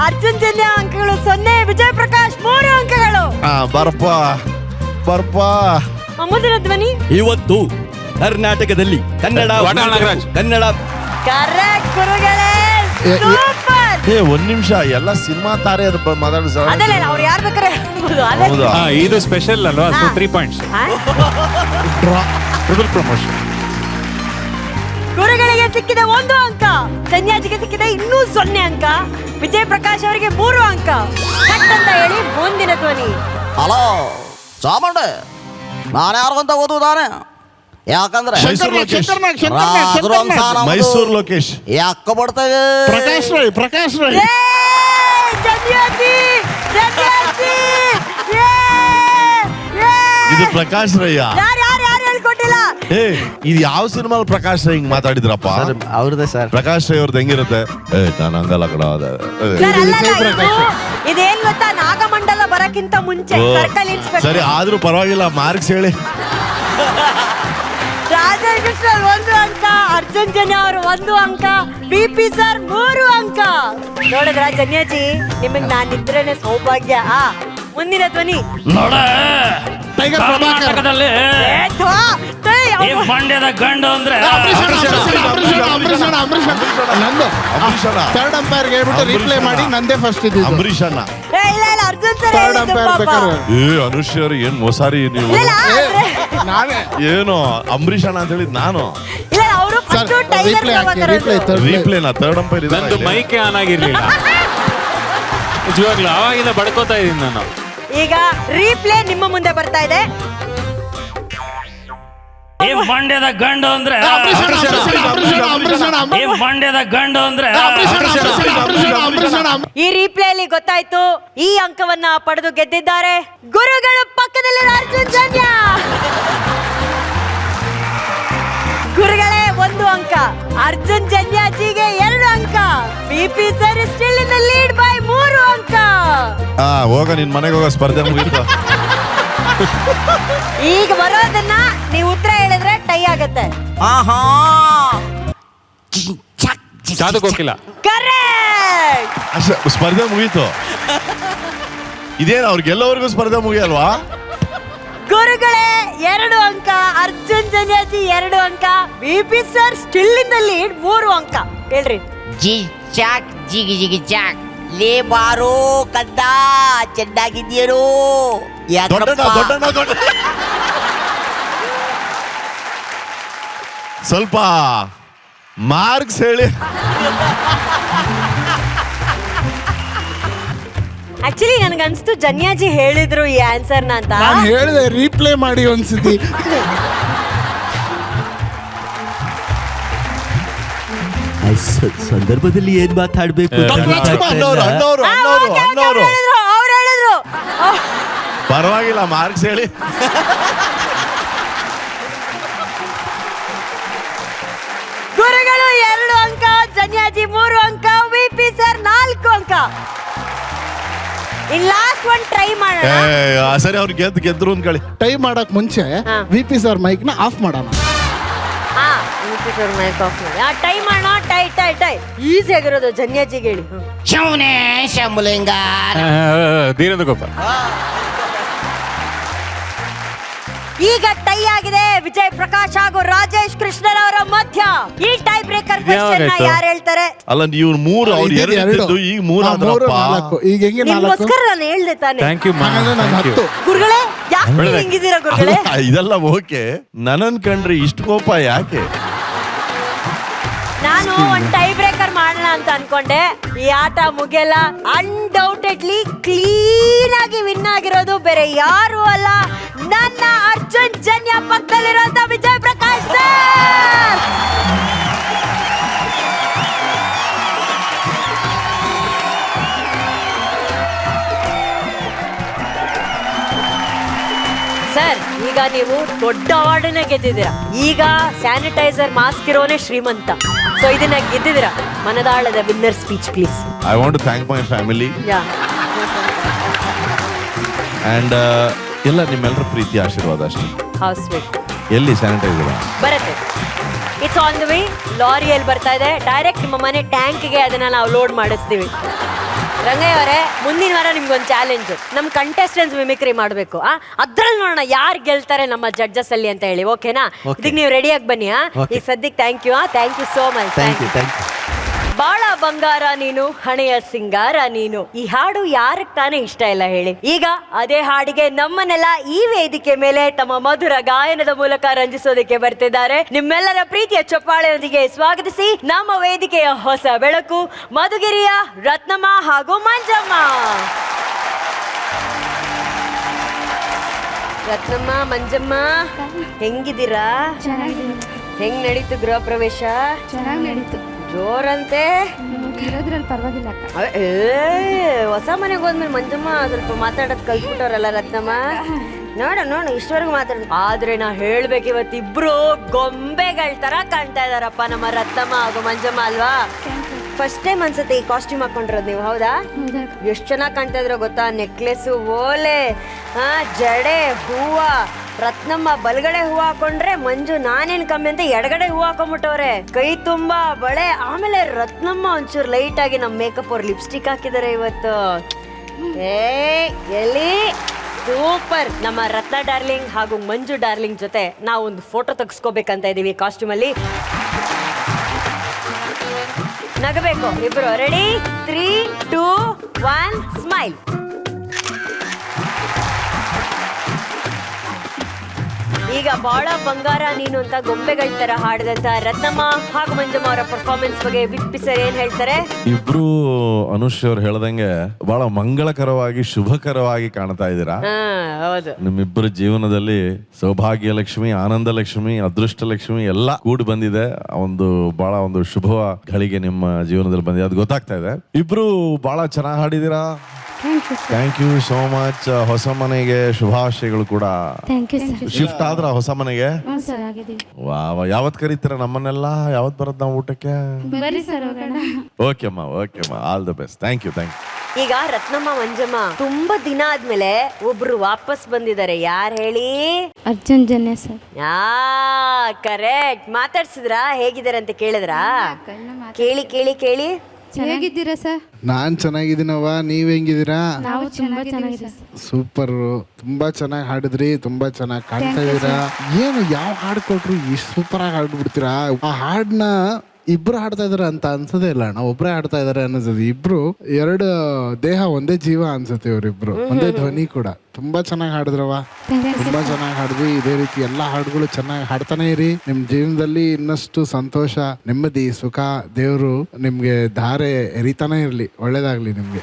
ಅರ್ಜುನ್ ಜನ್ಯ ಅಂಕಗಳು 0, ವಿಜಯ್ ಪ್ರಕಾಶ್ 3 ಅಂಕಗಳು. ಬರ್ಪ ಮುಂದಿನ ಧ್ವನಿ. ಇವತ್ತು ಕರ್ನಾಟಕದಲ್ಲಿ ಕನ್ನಡ ಕರೆಕ್ಟ್ ಗುರುಗಳೇ, ಸೂಪರ್. ಒಂದ್ ನಿಮಿಷ, ಎಲ್ಲ ಸಿನಿಮಾ ತಾರೆ ಮಾತಾಡಿಸ. ಅದಲ್ಲ ಅವ್ರು ಯಾರು ಬೇಕಾದ್ರೆ ಹೇಳ್ಬೋದು. ಇದು ಸ್ಪೆಷಲ್ ಅಲ್ವಾ, ಸೊ 3 ಪಾಯಿಂಟ್ಸ್. Triple promotion. ಗುರುಗಳಿಗೆ ಸಿಕ್ಕಿದೆ 1 ಅಂಕ, ಸನ್ಯಾಸಿಗೆ ಸಿಕ್ಕಿದೆ ಇನ್ನೂ 0 ಅಂಕ, ವಿಜಯ್ ಪ್ರಕಾಶ್ ಅವರಿಗೆ 3 ಅಂಕ. ಕಟ್ ಅಂತ ಹೇಳಿ ಮುಂದಿನ ಧ್ವನಿ. ಹಲೋ ಚಾಮುಂಡೆ, ನಾನು ಯಾರು ಅಂತ ಓದುವುದಾನೆ? ಯಾಕಂದ್ರೆ ಮೈಸೂರು ಲೋಕೇಶ್ ಯಾಕ ಬಡ್ತೇವೆ. ಪ್ರಕಾಶ್ ರೈ ಇದು ಪ್ರಕಾಶ್ ರಯ್ಯ. ಯಾರು ಹೇಳ್ಕೊಟ್ಟಿಲ್ಲ. ಇದು ಯಾವ ಸಿನಿಮಾ ಪ್ರಕಾಶ್ ರೈ ಹಿಂಗ್ ಮಾತಾಡಿದ್ರಪ್ಪ? ಅವ್ರದೇ ಸರ್. ಪ್ರಕಾಶ್ ರೈ ಅವ್ರದ್ದು ಹೆಂಗಿರುತ್ತೆ? ನಾನು ಹಂಗಲ್ಲ ಕಡ. ಇದೇನ್ ಗೊತ್ತಾ, ನಾಗಮಂಡಲ ಬರಕ್ಕಿಂತ ಮುಂಚೆ ಸರ್ಕಲ್ ಇನ್ಸ್ಪೆಕ್ಟರ್. ಸರಿ, ಆದ್ರೂ ಪರವಾಗಿಲ್ಲ, ಮಾರ್ಕ್ಸ್ ಹೇಳಿ. ರಾಜೇಶ್ ಕೃಷ್ಣ 1 ಅಂಕ, ಅರ್ಜುನ್ ಜನ್ಯ ಅವರು 1 ಅಂಕ, BP ಸರ್ 3 ಅಂಕ. ನೋಡಿದ್ರ ಜನ್ಯಾಜಿ, ನಿಮಗ್ ನಾನಿದ್ರೇನೆ ಸೌಭಾಗ್ಯ. ಮುಂದಿನ ಧ್ವನಿ. ಕರ್ನಾಟಕದಲ್ಲಿ ಮಂಡ್ಯದ ಗಂಡು ಅಂದ್ರೆ ಥರ್ಡ್ ಅಂಪೈರ್ ಹೇಳ್ಬಿಟ್ಟು ರೀಪ್ಲೇ ಮಾಡಿ ನಂದೇ ಫಸ್ಟ್ ಇದ್ದು. ಅಂಬರೀಷ್ ಅಣ್ಣ. ಇಲ್ಲ ಅರ್ಜುನ್ ಸರ್ ಥರ್ಡ್ ಅಂಪೈರ್ ಬೇಕಾದ್ರೆ ಅನುಷ್ಯರು ಏನ್ ಮೊಸಾರಿ ನೀವು. ನಾನೇ ಏನು ಅಂಬರೀಷ್ ಅಣ್ಣ ಅಂತ ಹೇಳಿದ್ ನಾನು. ಇಲ್ಲ ಅವರು ಫಸ್ಟ್ ಟೈಗರ್ ರೀಪ್ಲೇನಾ ಥರ್ಡ್ ಅಂಪೈರ್ ಇದೆ. ನಂದು ಮೈಕೆ ಆನ್ ಆಗಿರ್ಲಿಲ್ಲ, ನಿಜವಾಗ್ಲೂ ಅವಾಗಿಂದ ಬಡ್ಕೋತಾ ಇದೀನಿ ನಾನು. ಈಗ ರೀಪ್ಲೇ ನಿಮ್ಮ ಮುಂದೆ ಬರ್ತಾ ಇದೆ. ಮಂಡ್ಯದ ಗಂಡು ಅಂದ್ರೆ ಮಂಡ್ಯದ ಗಂಡು ಅಂದ್ರೆ ಈ ರೀಪ್ಲೇ ಅಲ್ಲಿ ಗೊತ್ತಾಯ್ತು, ಈ ಅಂಕವನ್ನ ಪಡೆದು ಗೆದ್ದಿದ್ದಾರೆ ಗುರುಗಳು. ಪಕ್ಕದಲ್ಲಿ ಅರ್ಜುನ್ ಜನ್ಯ ಗುರುಗಳೇ 1 ಅಂಕ, ಅರ್ಜುನ್ ಜನ್ಯಾಜಿಗೆ 2 ಅಂಕ, BP sir still in the lead by 3 ಅಂಕ. ಹೋಗ ನಿನ್ ಮನೆಗೆ ಹೋಗೋ ಸ್ಪರ್ಧೆ ಮುಗಿತು. ಈಗ ಬರೋದನ್ನ ನೀವು ಉತ್ತರ ಹೇಳಿದ್ರೆ ಟೈ ಆಗತ್ತೆ. ಸಾಧು ಹೋಗಿಲ್ಲ. ಕರೆಕ್ಟ್, ಸ್ಪರ್ಧೆ ಮುಗೀತು. ಇದೇನು ಅವ್ರಿಗೆಲ್ಲವರೆಗೂ ಸ್ಪರ್ಧೆ ಮುಗಿಯಲ್ವಾ? ಗುರುಗಳೇ 2 ಅಂಕ, ಅರ್ಜುನ್ ಜನ್ಯಾಜಿ 2 ಅಂಕ, BP sir still in the lead 3 ಅಂಕ. ಹೇಳ್ರಿ. ಜಿ ಚಾಕ್ ಜಿಗಿ ಜಿಗಿ ಚಾಕ್ ಲೇ ಬಾರೋ ಕದ್ದ, ಚೆನ್ನಾಗಿದ್ಯೇನೋ? ಸ್ವಲ್ಪ ಮಾರ್ಕ್ಸ್ ಹೇಳಿ. ಆಕ್ಚುಲಿ ನನ್ಗನ್ಸ್ತು ಜನ್ಯಾಜಿ ಹೇಳಿದ್ರು ಈ ಆನ್ಸರ್ನ ಅಂತ. ನಾನು ಹೇಳಿದೆ ರೀಪ್ಲೇ ಮಾಡಿ ಒಂದ್ಸತಿ. ಸಂದರ್ಭದಲ್ಲಿ ಏನ್ ಮಾತಾಡ್ಬೇಕು? ಅನ್ನೋರು ಅವ್ರು ಹೇಳಿದ್ರು. ಪರವಾಗಿಲ್ಲ, ಮಾರ್ಕ್ಸ್ ಹೇಳಿ. ಗುರುಗಳು 2 ಅಂಕ, ಜನ್ಯಾಜಿ 3 ಅಂಕ, BP ಸರ್ 4 ಅಂಕ. ಇನ್ ಲಾಸ್ಟ್ ಒನ್ ಟ್ರೈ ಮಾಡೋಣ. ಸರಿ, ಅವ್ರು ಗೆದ್ರು ಅಂದ್ಕೊಳ್ಳಿ. ಟೈ ಮಾಡಕ್ ಮುಂಚೆ VP ಸರ್ ಮೈಕ್ ನ ಆಫ್ ಮಾಡೋಣ. BP ಸರ್ ಮೈಕ್ ಆಫ್ ಮಾಡಿ. ಟೈ ಮಾಡೋಣ. ಟೈ ಈಸಿ ಆಗಿರೋದು ಜನ್ಯಾಜಿಗೆ ಹೇಳಿ. ಶೌನೆ ಶಂಭುಲಿಂಗ ಧೀರೇಂದ್ರ ಗೋಪಾಲ್. ಈಗ ಟೈ ಆಗಿದೆ ವಿಜಯ್ ಪ್ರಕಾಶ್ ಹಾಗೂ ರಾಜೇಶ್ ಕೃಷ್ಣರವರ ಮಧ್ಯ. ಈ ಟೈ ಬ್ರೇಕರ್ ಕ್ವೆಶ್ಚನ್ ನ ಯಾರು ಹೇಳ್ತಾರೆ? ಅಲ್ಲ, ನೀವು 3, ಅವ್ರು 2 ಈಗ 3 4 ಈಗ ಹೆಂಗೆ 4? ನಿಮ್ಗೋಸ್ಕರ ನಾನು ಹೇಳ್ದೆ ತಾನೆ. Thank you. ಗುರುಗಳೇ ಯಾಕೆ ಹಿಂಗಿದ್ದೀರಾ ಗುರುಗಳೇ? ಇದೆಲ್ಲ ಓಕೆ, ನನ್ನನ್ ಕಂಡ್ರೆ ಇಷ್ಟು ಕೋಪ ಯಾಕೆ? ನಾನು ಒಂದ್ ಟೈ ಬ್ರೇಕರ್ ಮಾಡೋಣ ಅಂತ ಅನ್ಕೊಂಡೆ. ಈ ಆಟ ಮುಗಿಯಲ್ಲ. ಅನ್ಡೌಟೆಡ್ಲಿ ಕ್ಲೀನ್ ಆಗಿ ವಿನ್ ಆಗಿರೋದು ಬೇರೆ ಯಾರು ಅಲ್ಲ, ನನ್ನ ಅರ್ಜುನ್ ಜನ್ಯ ಪಕ್ಕದಲ್ಲಿರುವಂತ ವಿಜಯ್ ಪ್ರಕಾಶ್ ಸರ್. ಸರ್, ಈಗ ನೀವು ದೊಡ್ಡ ಅವಾರ್ಡನ್ನ ಗೆದ್ದಿದ್ದೀರಾ. ಈಗ ಸ್ಯಾನಿಟೈಸರ್ ಮಾಸ್ಕ್ ಇರೋನೇ ಶ್ರೀಮಂತ. ಸೊ ಇದನ್ನ ಗೆದ್ದಿದ್ದೀರಾ. ಮನದಾಳದ winner speech please. I want to thank my family and ಎಲ್ಲ ನಿಮ್ಮೆಲ್ಲರ ಪ್ರೀತಿ ಆಶೀರ್ವಾದ ಅಷ್ಟೇ. House sweet. ಎಲ್ಲಿ ಸ್ಯಾನಿಟೈಸರ್ ಬರುತ್ತೆ? It's on the way. ಲಾರಿಯಲ್ಲಿ ಬರ್ತಾ ಇದೆ. ಡೈರೆಕ್ಟ್ ನಿಮ್ಮ ಮನೆ ಟ್ಯಾಂಕ್ಗೆ ಅದನ್ನ ನಾವು ಲೋಡ್ ಮಾಡಿಸ್ತೀವಿ. ರಂಗಯ್ಯ ಅವರೇ, ಮುಂದಿನ ವಾರ ನಿಮ್ಗೊಂದು ಚಾಲೆಂಜ್. ನಮ್ ಕಂಟೆಸ್ಟೆಂಟ್ಸ್ ಮಿಮಿಕ್ರಿ ಮಾಡ್ಬೇಕು. ಅದ್ರಲ್ಲಿ ನೋಡೋಣ ಯಾರು ಗೆಲ್ತಾರೆ ನಮ್ಮ ಜಡ್ಜಸ್ ಅಲ್ಲಿ ಅಂತ ಹೇಳಿ. ಓಕೆನಾ? ಇದಕ್ಕೆ ನೀವು ರೆಡಿಯಾಗಿ ಬನ್ನಿ. ಈಗ ಸದ್ಯಕ್ಕೆ thank you so much. Thank you. ಬಾಳ ಬಂಗಾರ ನೀನು, ಹಣೆಯ ಸಿಂಗಾರ ನೀನು. ಈ ಹಾಡು ಯಾರಿಗೆ ತಾನೇ ಇಷ್ಟ ಇಲ್ಲ ಹೇಳಿ. ಈಗ ಅದೇ ಹಾಡಿಗೆ ನಮ್ಮನ್ನೆಲ್ಲ ಈ ವೇದಿಕೆ ಮೇಲೆ ತಮ್ಮ ಮಧುರ ಗಾಯನದ ಮೂಲಕ ರಂಜಿಸೋದಕ್ಕೆ ಬರ್ತಿದ್ದಾರೆ. ನಿಮ್ಮೆಲ್ಲರ ಪ್ರೀತಿಯ ಚಪ್ಪಾಳೆಯೊಂದಿಗೆ ಸ್ವಾಗತಿಸಿ ನಮ್ಮ ವೇದಿಕೆಯ ಹೊಸ ಬೆಳಕು ಮಧುಗಿರಿಯ ರತ್ನಮ್ಮ ಹಾಗೂ ಮಂಜಮ್ಮ. ರತ್ನಮ್ಮ, ಮಂಜಮ್ಮ, ಹೆಂಗಿದ್ದೀರಾ? ಹೆಂಗ್ ನಡೀತು ಗೃಹ ಪ್ರವೇಶ? ಚೆನ್ನಾಗಿ ನಡೀತು. ಜೋರಂತೆ. ಇರೋದ್ರಲ್ಲಿ ಪರವಾಗಿಲ್ಲ ಅಕ್ಕ. ಹೊಸ ಮನೆಗೆ ಹೋದ್ಮೇಲೆ ಮಂಜಮ್ಮ ಸ್ವಲ್ಪ ಮಾತಾಡೋದ್ ಕಲ್ತ್ಬಿಟ್ಟವ್ರಲ್ಲ ರತ್ನಮ್ಮ. ನೋಡು ಇಷ್ಟವರೆಗೂ ಮಾತಾಡ. ಆದ್ರೆ ನಾ ಹೇಳ್ಬೇಕು, ಇವತ್ತಿಬ್ರು ಗೊಂಬೆಗಳ ತರ ಕಾಣ್ತಾ ಇದಾರಪ್ಪ ನಮ್ಮ ರತ್ನಮ್ಮ ಹಾಗೂ ಮಂಜಮ್ಮ ಅಲ್ವಾ? ಫಸ್ಟ್ ಟೈಮ್ ಅನ್ಸುತ್ತೆ ಈ ಕಾಸ್ಟ್ಯೂಮ್ ಹಾಕೊಂಡಿರೋದು ನೀವು, ಹೌದಾ? ಎಷ್ಟು ಚೆನ್ನಾಗಿ ಕಾಣ್ತಾ ಇದ್ರೋ ಗೊತ್ತಾ? ನೆಕ್ಲೆಸ್, ಓಲೆ, ಜಡೆ, ಹೂವ. ರತ್ನಮ್ಮ ಬಲಗಡೆ ಹೂವು ಹಾಕೊಂಡ್ರೆ, ಮಂಜು ನಾನೇನ್ ಕಮ್ಮಿ ಅಂತ ಎಡಗಡೆ ಹೂವು ಹಾಕೊಂಡ್ಬಿಟ್ಟವ್ರೆ. ಕೈ ತುಂಬಾ ಬಳೆ. ಆಮೇಲೆ ರತ್ನಮ್ಮ ಒಂಚೂರು ಲೈಟ್ ಆಗಿ ನಮ್ ಮೇಕಪ್ ಅವ್ರು ಲಿಪ್ಸ್ಟಿಕ್ ಹಾಕಿದಾರೆ ಇವತ್ತು. ಎಲ್ಲಿ ಸೂಪರ್. ನಮ್ಮ ರತ್ನ ಡಾರ್ಲಿಂಗ್ ಹಾಗೂ ಮಂಜು ಡಾರ್ಲಿಂಗ್ ಜೊತೆ ನಾವು ಒಂದು ಫೋಟೋ ತೆಗೆಸ್ಕೋಬೇಕಂತ ಇದೀವಿ ಕಾಸ್ಟ್ಯೂಮ್ ಅಲ್ಲಿ. ನಗಬೇಕು ಇಬ್ರು. ರೆಡಿ? 3, 2, 1 ಸ್ಮೈಲ್. ಈಗ ಬಾಳ ಬಂಗಾರ ನೀನು ಅಂತ ಗೊಂಬೆಗಳ ತರ ಹಾಡಿದಂತ ರತ್ನಮ್ಮ ಹಾಗೂ ಮಂಜಮ್ಮ ಅವರ ಪರ್ಫಾರ್ಮೆನ್ಸ್ ಬಗ್ಗೆ ವಿಪ್ಪಿ ಸರ್ ಏನ್ ಹೇಳ್ತಾರೆ? ಇಬ್ರು ಅನುಷ್ ಅವ್ರು ಹೇಳ್ದಂಗೆ ಬಹಳ ಮಂಗಳಕರವಾಗಿ ಶುಭಕರವಾಗಿ ಕಾಣ್ತಾ ಇದ್ದೀರಾ. ಹೌದು. ನಿಮ್ಮಿಬ್ಬರ ಜೀವನದಲ್ಲಿ ಸೌಭಾಗ್ಯ ಲಕ್ಷ್ಮಿ, ಆನಂದ ಲಕ್ಷ್ಮಿ, ಅದೃಷ್ಟ ಲಕ್ಷ್ಮಿ ಎಲ್ಲ ಕೂಡಿ ಬಂದಿದೆ. ಬಹಳ ಒಂದು ಶುಭ ಗಳಿಗೆ ನಿಮ್ಮ ಜೀವನದಲ್ಲಿ ಬಂದಿದೆ, ಅದು ಗೊತ್ತಾಗ್ತಾ ಇದೆ. ಇಬ್ರು ಬಹಳ ಚೆನ್ನಾಗಿ ಹಾಡಿದೀರಾ. Thank you so much. ಹೊಸ ಮನೆಗೆ ಶುಭಾಶಯಗಳು ಕೂಡ. ಶಿಫ್ಟ್ ಆದ್ರ ಹೊಸ ಮನೆಗೆ? ಯಾವತ್ ಕರೀತೀರ ನಮ್ಮನ್ನೆಲ್ಲ? ಯಾವತ್ ಬರೋದ್ ನಾವು ಊಟಕ್ಕೆ? ಓಕೆ ಅಮ್ಮ, all the best. Thank you. ಈಗ ರತ್ನಮ್ಮ, ಮಂಜಮ್ಮ ತುಂಬಾ ದಿನ ಆದ್ಮೇಲೆ ಒಬ್ರು ವಾಪಸ್ ಬಂದಿದ್ದಾರೆ. ಯಾರು ಹೇಳಿ? ಅರ್ಜುನ್ ಜನ್ಯ ಸರ್. ಕರೆಕ್ಟ್. ಮಾತಾಡ್ಸಿದ್ರಾ? ಹೇಗಿದ್ದಾರೆ ಅಂತ ಕೇಳಿದ್ರಾ? ಕೇಳಿ. ಹೇಗಿದ್ದೀರಾ ಸರ್? ನಾನ್ ಚೆನ್ನಾಗಿದ್ದೀನವ್ವ, ನೀವ್ ಹೆಂಗಿದ್ದೀರಾ? ನಾವು ತುಂಬಾ ಚೆನ್ನಾಗಿದೆ. ಸೂಪರ್. ತುಂಬಾ ಚೆನ್ನಾಗಿ ಹಾಡಿದ್ರಿ, ತುಂಬಾ ಚೆನ್ನಾಗಿ ಕಾಣ್ತಾ ಇದೀರಾ. ಏನು ಯಾವ ಹಾಡು ಕೊಟ್ರು ಇಷ್ಟು ಸೂಪರ್ ಆಗಿ ಹಾಡ್ಬಿಡ್ತೀರಾ. ಆ ಹಾಡ್ನ ಇಬ್ರು ಹಾಡ್ತಾ ಇದಾರೆ ಅಂತ ಅನ್ಸೋದೇ ಇಲ್ಲ ಅಣ್ಣ, ಒಬ್ರೇ ಹಾಡ್ತಾ ಇದಾರೆ ಅನ್ನಿಸ್ತದೆ. ಇಬ್ರು ಎರಡು ದೇಹ ಒಂದೇ ಜೀವ ಅನ್ಸುತ್ತೆ ಇವರಿಬ್ರು, ಒಂದೇ ಧ್ವನಿ ಕೂಡ. ತುಂಬಾ ಚೆನ್ನಾಗಿ ಹಾಡಿದ್ರವ, ತುಂಬಾ ಚೆನ್ನಾಗಿ ಹಾಡಿದ್ವಿ. ಇದೇ ರೀತಿ ಎಲ್ಲಾ ಹಾಡುಗಳು ಚೆನ್ನಾಗಿ ಹಾಡ್ತಾನೆ ಇರಿ. ನಿಮ್ ಜೀವನದಲ್ಲಿ ಇನ್ನಷ್ಟು ಸಂತೋಷ, ನೆಮ್ಮದಿ, ಸುಖ ದೇವರು ನಿಮ್ಗೆ ಧಾರೆ ಎರಿತಾನೆ ಇರ್ಲಿ. ಒಳ್ಳೇದಾಗ್ಲಿ ನಿಮ್ಗೆ.